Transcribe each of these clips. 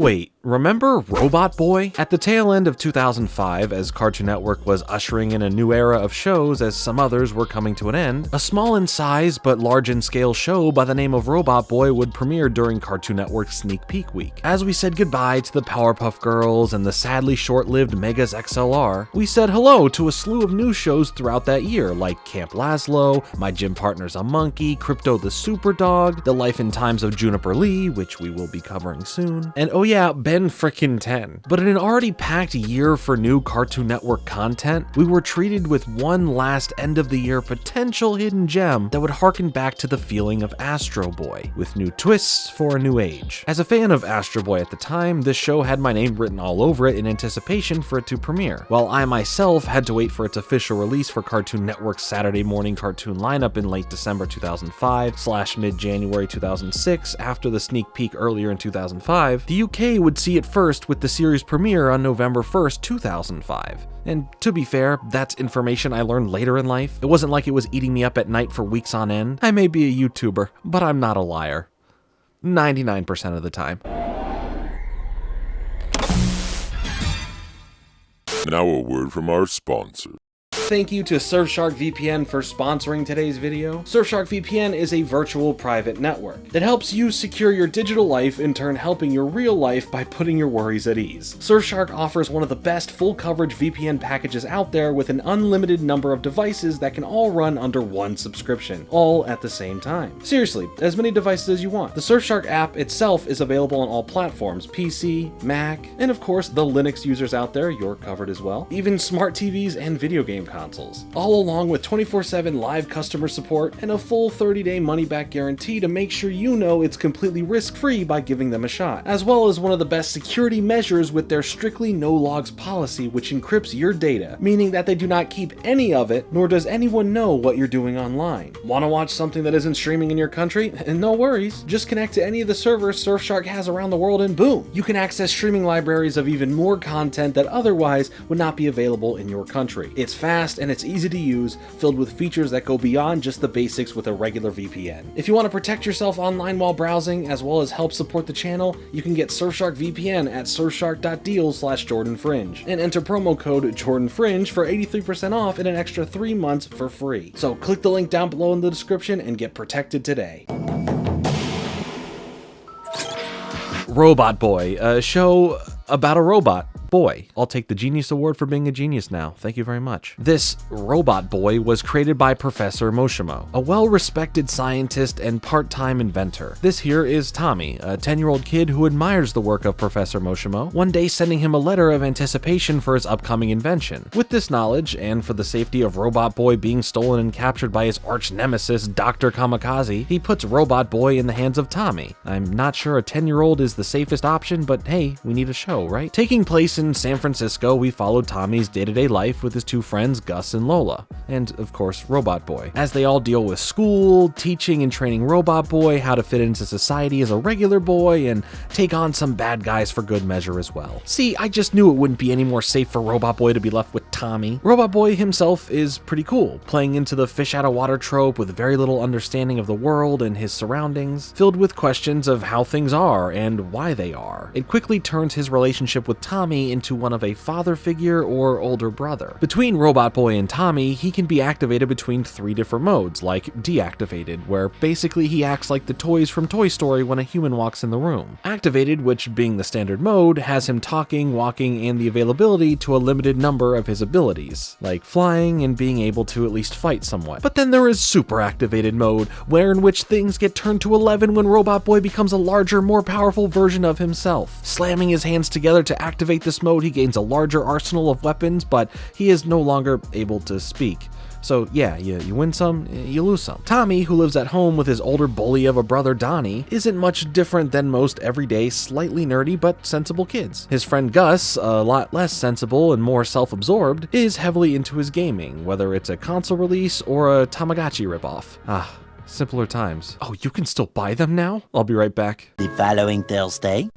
Wait, remember Robotboy? At the tail end of 2005, as Cartoon Network was ushering in a new era of shows as some others were coming to an end, a small in size but large in scale show by the name of Robotboy would premiere during Cartoon Network's Sneak Peek Week. As we said goodbye to the Powerpuff Girls and the sadly short-lived Megas XLR, we said hello to a slew of new shows throughout that year, like Camp Lazlo, My Gym Partner's a Monkey, Crypto the Superdog, The Life and Times of Juniper Lee, which we will be covering soon, and oh yeah, Ben frickin' 10. But in an already packed year for new Cartoon Network content, we were treated with one last end-of-the-year potential hidden gem that would harken back to the feeling of Astro Boy, with new twists for a new age. As a fan of Astro Boy at the time, this show had my name written all over it in anticipation for it to premiere, while I myself had to wait for its official release for Cartoon Network's Saturday morning cartoon lineup in late December 2005/mid-January 2006 after the sneak peek earlier in 2005. The UK would see it first with the series premiere on November 1st, 2005. And to be fair, that's information I learned later in life. It wasn't like it was eating me up at night for weeks on end. I may be a YouTuber, but I'm not a liar. 99% of the time. Now a word from our sponsor. Thank you to Surfshark VPN for sponsoring today's video. Surfshark VPN is a virtual private network that helps you secure your digital life, in turn helping your real life by putting your worries at ease. Surfshark offers one of the best full coverage VPN packages out there with an unlimited number of devices that can all run under one subscription, all at the same time. Seriously, as many devices as you want. The Surfshark app itself is available on all platforms, PC, Mac, and of course the Linux users out there, you're covered as well, even smart TVs and video game consoles, all along with 24/7 live customer support and a full 30-day money-back guarantee to make sure you know it's completely risk-free by giving them a shot, as well as one of the best security measures with their strictly no-logs policy, which encrypts your data, meaning that they do not keep any of it, nor does anyone know what you're doing online. Want to watch something that isn't streaming in your country? And no worries, just connect to any of the servers Surfshark has around the world and boom, you can access streaming libraries of even more content that otherwise would not be available in your country. It's fast and it's easy to use, filled with features that go beyond just the basics with a regular VPN. If you want to protect yourself online while browsing, as well as help support the channel, you can get Surfshark VPN at surfshark.deal/JordanFringe and enter promo code JordanFringe for 83% off and an extra 3 months for free. So click the link down below in the description and get protected today. Robotboy, a show about a robot boy. I'll take the Genius Award for being a genius now. Thank you very much. This Robotboy was created by Professor Moshimo, a well-respected scientist and part-time inventor. This here is Tommy, a 10-year-old kid who admires the work of Professor Moshimo, one day sending him a letter of anticipation for his upcoming invention. With this knowledge, and for the safety of Robotboy being stolen and captured by his arch-nemesis, Dr. Kamikaze, he puts Robotboy in the hands of Tommy. I'm not sure a 10-year-old is the safest option, but hey, we need a show, right? Taking place in San Francisco, we followed Tommy's day-to-day life with his two friends, Gus and Lola, and of course, Robotboy, as they all deal with school, teaching and training Robotboy how to fit into society as a regular boy, and take on some bad guys for good measure as well. See, I just knew it wouldn't be any more safe for Robotboy to be left with Tommy. Robotboy himself is pretty cool, playing into the fish-out-of-water trope with very little understanding of the world and his surroundings, filled with questions of how things are and why they are. It quickly turns his relationship with Tommy into one of a father figure or older brother. Between Robotboy and Tommy, he can be activated between 3 different modes, like deactivated, where basically he acts like the toys from Toy Story when a human walks in the room. Activated, which being the standard mode, has him talking, walking, and the availability to a limited number of his abilities, like flying and being able to at least fight somewhat. But then there is super activated mode, in which things get turned to 11 when Robotboy becomes a larger, more powerful version of himself. Slamming his hands together to activate this mode, he gains a larger arsenal of weapons, but he is no longer able to speak. So yeah, you win some, you lose some. Tommy, who lives at home with his older bully of a brother Donnie, isn't much different than most everyday, slightly nerdy but sensible kids. His friend Gus, a lot less sensible and more self-absorbed, is heavily into his gaming, whether it's a console release or a Tamagotchi ripoff. Simpler times. Oh, you can still buy them now? I'll be right back. The following Thursday.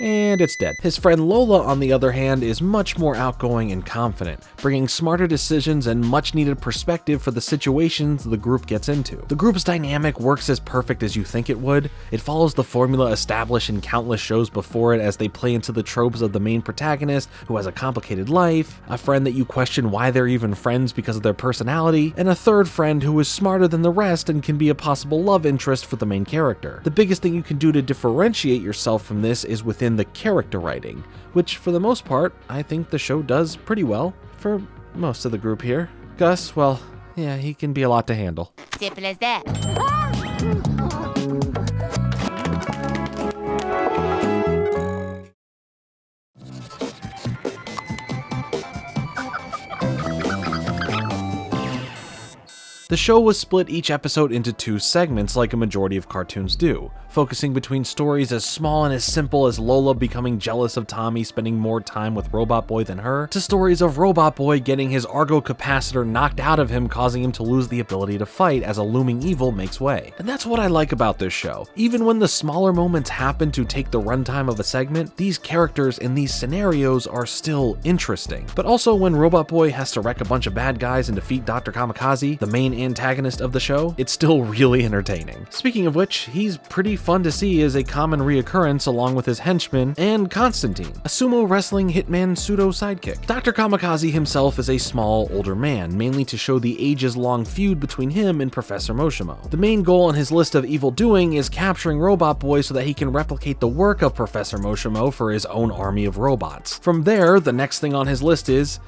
and it's dead. His friend Lola, on the other hand, is much more outgoing and confident, bringing smarter decisions and much needed perspective for the situations the group gets into. The group's dynamic works as perfect as you think it would. It follows the formula established in countless shows before it as they play into the tropes of the main protagonist who has a complicated life, a friend that you question why they're even friends because of their personality, and a third friend who is smarter than the rest and can be a possible love interest for the main character. The biggest thing you can do to differentiate yourself from this is within the character writing, which for the most part, I think the show does pretty well for most of the group here. Gus, well, yeah, he can be a lot to handle. Simple as that. The show was split each episode into 2 segments like a majority of cartoons do, focusing between stories as small and as simple as Lola becoming jealous of Tommy spending more time with Robotboy than her, to stories of Robotboy getting his Argo capacitor knocked out of him, causing him to lose the ability to fight as a looming evil makes way. And that's what I like about this show. Even when the smaller moments happen to take the runtime of a segment, these characters in these scenarios are still interesting. But also when Robotboy has to wreck a bunch of bad guys and defeat Dr. Kamikaze, the main antagonist of the show, it's still really entertaining. Speaking of which, he's pretty fun to see as a common reoccurrence along with his henchman and Constantine, a sumo wrestling hitman pseudo sidekick. Dr. Kamikaze himself is a small, older man, mainly to show the ages-long feud between him and Professor Moshimo. The main goal on his list of evil doing is capturing Robotboy so that he can replicate the work of Professor Moshimo for his own army of robots. From there, the next thing on his list is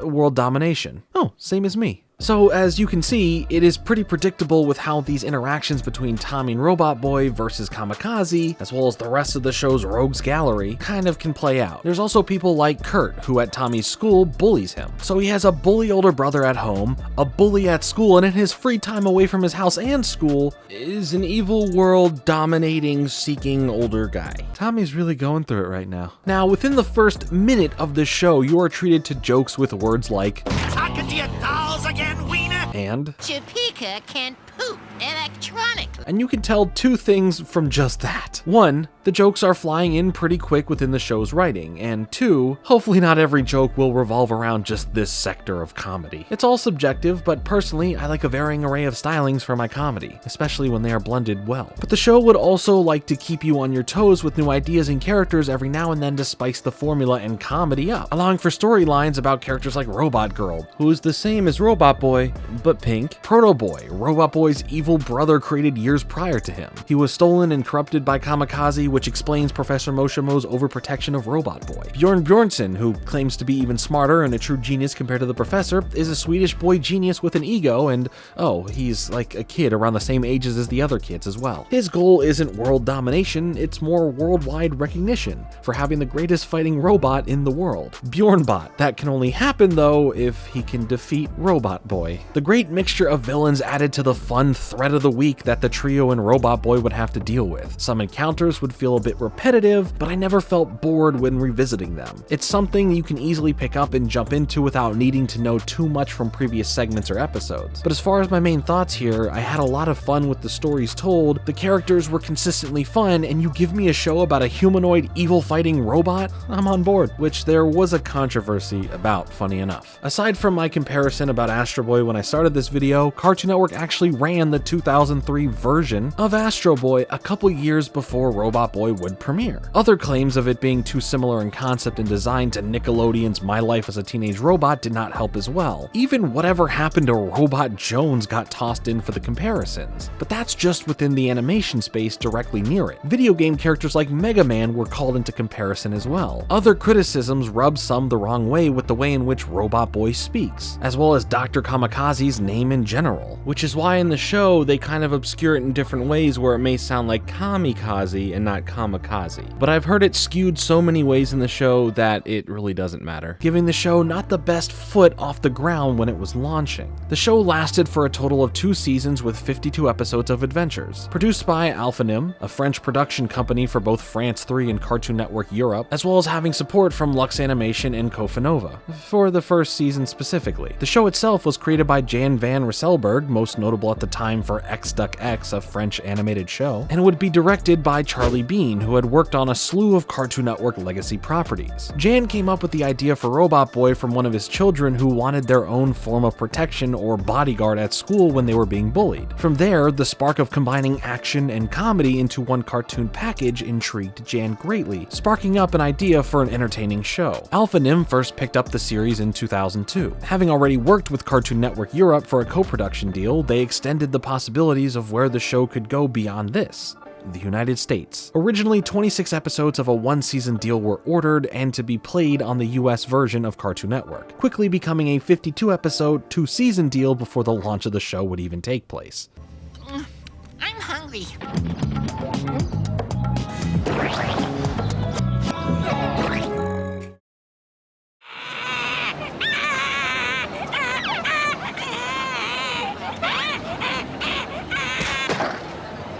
world domination. Oh, same as me. So as you can see, it is pretty predictable with how these interactions between Tommy and Robotboy versus Kamikaze, as well as the rest of the show's rogues gallery, kind of can play out. There's also people like Kurt, who at Tommy's school bullies him. So he has a bully older brother at home, a bully at school, and in his free time away from his house and school, is an evil world dominating, seeking older guy. Tommy's really going through it right now. Now, within the first minute of the show, you are treated to jokes with words like talking to your dolls again, wiener? And Topeka can poop electronically. And you can tell 2 things from just that. 1, the jokes are flying in pretty quick within the show's writing, and 2, hopefully not every joke will revolve around just this sector of comedy. It's all subjective, but personally, I like a varying array of stylings for my comedy, especially when they are blended well. But the show would also like to keep you on your toes with new ideas and characters every now and then to spice the formula and comedy up, allowing for storylines about characters like Robot Girl, who is the same as Robotboy, but pink, Proto Boy, Robotboy's evil brother created years prior to him. He was stolen and corrupted by Kamikaze, which explains Professor Moshimo's overprotection of Robotboy. Bjorn Bjornsson, who claims to be even smarter and a true genius compared to the professor, is a Swedish boy genius with an ego, and oh, he's like a kid around the same ages as the other kids as well. His goal isn't world domination, it's more worldwide recognition for having the greatest fighting robot in the world. Bjornbot. That can only happen though if he can defeat Robotboy. The great mixture of villains added to the fun threat of the week that the trio and Robotboy would have to deal with. Some encounters would feel a bit repetitive, but I never felt bored when revisiting them. It's something you can easily pick up and jump into without needing to know too much from previous segments or episodes. But as far as my main thoughts here, I had a lot of fun with the stories told, the characters were consistently fun, and you give me a show about a humanoid evil fighting robot, I'm on board, which there was a controversy about, funny enough. Aside from my comparison about Astro Boy when I started this video, Cartoon Network actually ran the 2003 version of Astro Boy a couple years before Robotboy would premiere. Other claims of it being too similar in concept and design to Nickelodeon's My Life as a Teenage Robot did not help as well. Even Whatever Happened to Robot Jones got tossed in for the comparisons. But that's just within the animation space directly near it. Video game characters like Mega Man were called into comparison as well. Other criticisms rubbed some the wrong way with the way in which Robotboy speaks, as well as Dr. Kamikaze's name in general, which is why in the show they kind of obscure it in different ways where it may sound like Kamikaze and not Kamikaze. But I've heard it skewed so many ways in the show that it really doesn't matter, giving the show not the best foot off the ground when it was launching. The show lasted for a total of 2 seasons with 52 episodes of adventures. Produced by Alphanim, a French production company for both France 3 and Cartoon Network Europe, as well as having support from Lux Animation and Kofanova, for the first season specifically. The show itself was created by Jan van Rysselberg, most notable at the time time for X Duck X, a French animated show, and would be directed by Charlie Bean, who had worked on a slew of Cartoon Network legacy properties. Jan came up with the idea for Robotboy from one of his children who wanted their own form of protection or bodyguard at school when they were being bullied. From there, the spark of combining action and comedy into one cartoon package intrigued Jan greatly, sparking up an idea for an entertaining show. Alpha Nim first picked up the series in 2002. Having already worked with Cartoon Network Europe for a co-production deal, they extended the possibilities of where the show could go beyond this: the United States. Originally, 26 episodes of a one-season deal were ordered and to be played on the US version of Cartoon Network, quickly becoming a 52-episode, two-season deal before the launch of the show would even take place. I'm hungry.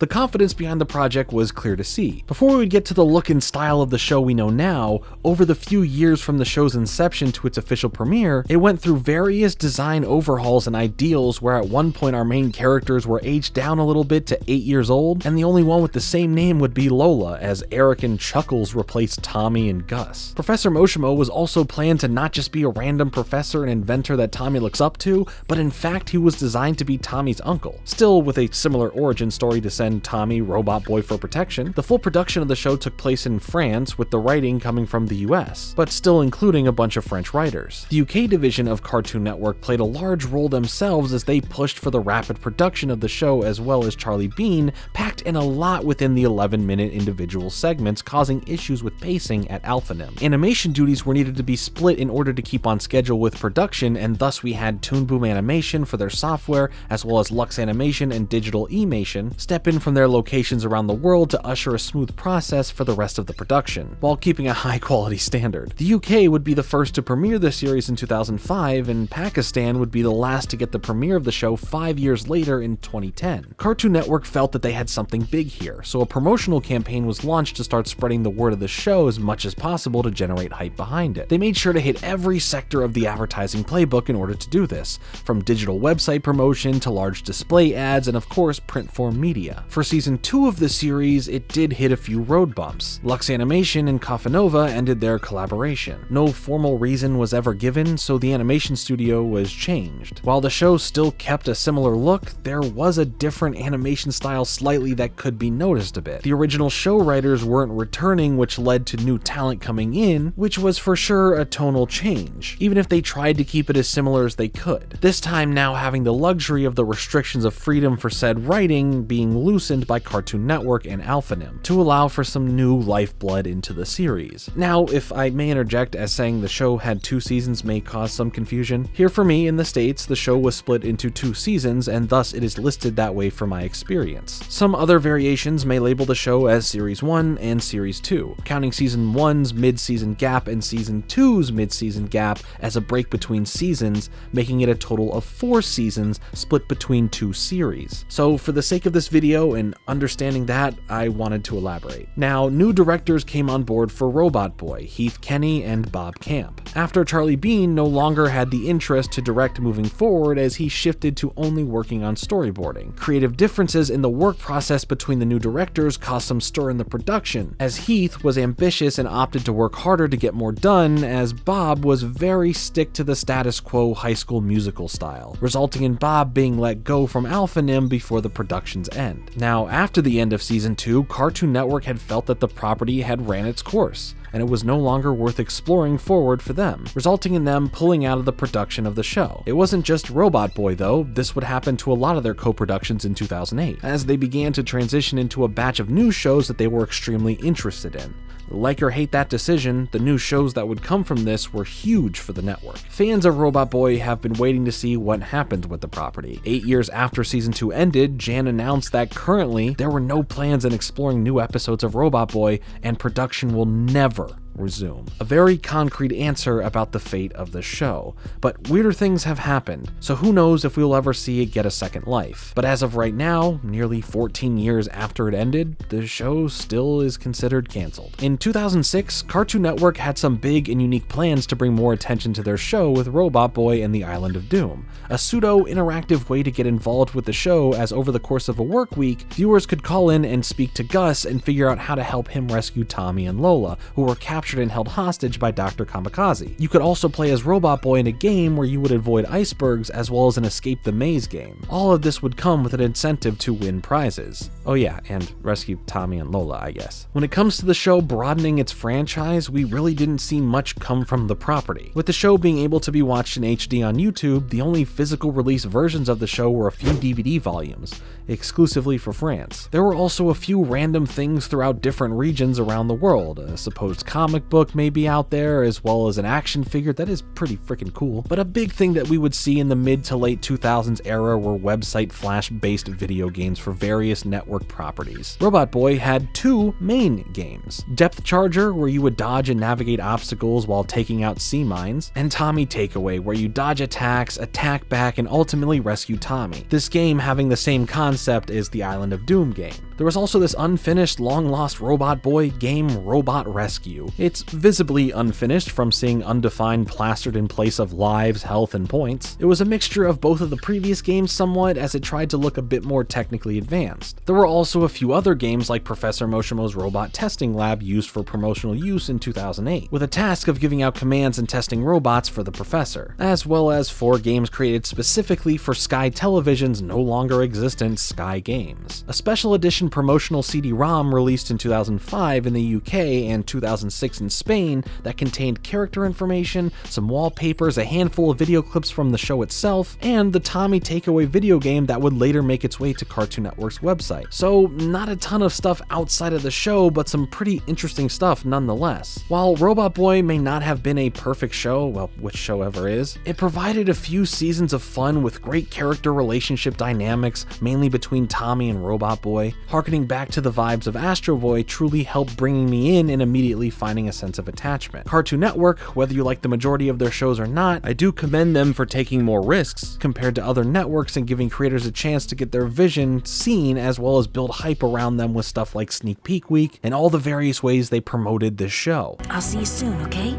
The confidence behind the project was clear to see. Before we would get to the look and style of the show we know now, over the few years from the show's inception to its official premiere, it went through various design overhauls and ideals where at one point our main characters were aged down a little bit to 8 years old, and the only one with the same name would be Lola, as Eric and Chuckles replaced Tommy and Gus. Professor Moshimo was also planned to not just be a random professor and inventor that Tommy looks up to, but in fact he was designed to be Tommy's uncle. Still with a similar origin story to send Tommy Robotboy for protection, the full production of the show took place in France, with the writing coming from the US, but still including a bunch of French writers. The UK division of Cartoon Network played a large role themselves as they pushed for the rapid production of the show, as well as Charlie Bean packed in a lot within the 11-minute individual segments, causing issues with pacing at Alpha Nim. Animation duties were needed to be split in order to keep on schedule with production, and thus we had Toon Boom Animation for their software, as well as Lux Animation and Digital Emation step in from their locations around the world to usher a smooth process for the rest of the production, while keeping a high quality standard. The UK would be the first to premiere the series in 2005, and Pakistan would be the last to get the premiere of the show 5 years later in 2010. Cartoon Network felt that they had something big here, so a promotional campaign was launched to start spreading the word of the show as much as possible to generate hype behind it. They made sure to hit every sector of the advertising playbook in order to do this, from digital website promotion to large display ads and of course print form media. For season 2 of the series, it did hit a few road bumps. Lux Animation and Kaffanova ended their collaboration. No formal reason was ever given, so the animation studio was changed. While the show still kept a similar look, there was a different animation style slightly that could be noticed a bit. The original show writers weren't returning, which led to new talent coming in, which was for sure a tonal change, even if they tried to keep it as similar as they could. This time now having the luxury of the restrictions of freedom for said writing being loosened by Cartoon Network and Alpha Nim to allow for some new lifeblood into the series. Now, if I may interject, as saying the show had 2 seasons may cause some confusion, here for me in the States, the show was split into 2 seasons and thus it is listed that way for my experience. Some other variations may label the show as Series 1 and Series 2, counting Season 1's mid-season gap and Season 2's mid-season gap as a break between seasons, making it a total of 4 seasons split between 2 series. So for the sake of this video and understanding that, I wanted to elaborate. Now, new directors came on board for Robotboy, Heath Kenny and Bob Camp, after Charlie Bean no longer had the interest to direct moving forward as he shifted to only working on storyboarding. Creative differences in the work process between the new directors caused some stir in the production, as Heath was ambitious and opted to work harder to get more done, as Bob was very stick to the status quo High School Musical style, resulting in Bob being let go from Alpha Nim before the production's end. Now, after the end of Season 2, Cartoon Network had felt that the property had ran its course, and it was no longer worth exploring forward for them, resulting in them pulling out of the production of the show. It wasn't just Robotboy though, this would happen to a lot of their co-productions in 2008, as they began to transition into a batch of new shows that they were extremely interested in. Like or hate that decision, the new shows that would come from this were huge for the network. Fans of Robotboy have been waiting to see what happened with the property. 8 years after Season 2 ended, Jan announced that currently there were no plans in exploring new episodes of Robotboy, and production will never resume. A very concrete answer about the fate of the show, but weirder things have happened, so who knows if we'll ever see it get a second life. But as of right now, nearly 14 years after it ended, the show still is considered canceled. In 2006, Cartoon Network had some big and unique plans to bring more attention to their show with Robotboy and the Island of Doom, a pseudo-interactive way to get involved with the show, as over the course of a work week, viewers could call in and speak to Gus and figure out how to help him rescue Tommy and Lola, who were captured and held hostage by Dr. Kamikaze. You could also play as Robotboy in a game where you would avoid icebergs, as well as an Escape the Maze game. All of this would come with an incentive to win prizes. Oh yeah, and rescue Tommy and Lola, I guess. When it comes to the show broadening its franchise, we really didn't see much come from the property. With the show being able to be watched in HD on YouTube, the only physical release versions of the show were a few DVD volumes, exclusively for France. There were also a few random things throughout different regions around the world. A supposed comic book may be out there, as well as an action figure that is pretty freaking cool. But a big thing that we would see in the mid to late 2000s era were website flash-based video games for various network properties. Robotboy had two main games: Depth Charger, where you would dodge and navigate obstacles while taking out sea mines, and Tommy Takeaway, where you dodge attacks, attack back, and ultimately rescue Tommy. This game having the same concept as the Island of Doom game. There was also this unfinished, long-lost Robotboy game, Robot Rescue. It's visibly unfinished from seeing undefined plastered in place of lives, health, and points. It was a mixture of both of the previous games somewhat, as it tried to look a bit more technically advanced. There were also a few other games like Professor Moshimo's Robot Testing Lab used for promotional use in 2008, with a task of giving out commands and testing robots for the professor, as well as 4 games created specifically for Sky Television's no longer existent Sky Games. A special edition promotional CD-ROM released in 2005 in the UK and 2006 in Spain that contained character information, some wallpapers, a handful of video clips from the show itself, and the Tommy Takeaway video game that would later make its way to Cartoon Network's website. So not a ton of stuff outside of the show, but some pretty interesting stuff nonetheless. While Robotboy may not have been a perfect show, well, which show ever is, it provided a few seasons of fun with great character relationship dynamics, mainly between Tommy and Robotboy. Harkening back to the vibes of Astro Boy truly helped bringing me in and immediately finding a sense of attachment. Cartoon Network, whether you like the majority of their shows or not, I do commend them for taking more risks compared to other networks and giving creators a chance to get their vision seen, as well as build hype around them with stuff like Sneak Peek Week and all the various ways they promoted this show. I'll see you soon, okay?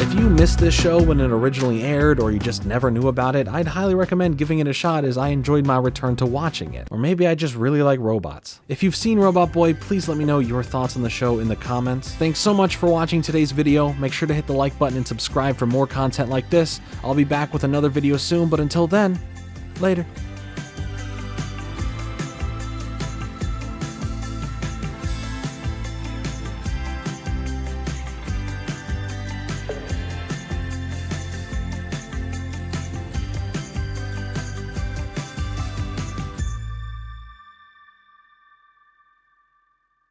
If you missed this show when it originally aired, or you just never knew about it, I'd highly recommend giving it a shot, as I enjoyed my return to watching it. Or maybe I just really like robots. If you've seen Robotboy, please let me know your thoughts on the show in the comments. Thanks so much for watching today's video. Make sure to hit the like button and subscribe for more content like this. I'll be back with another video soon, but until then, later.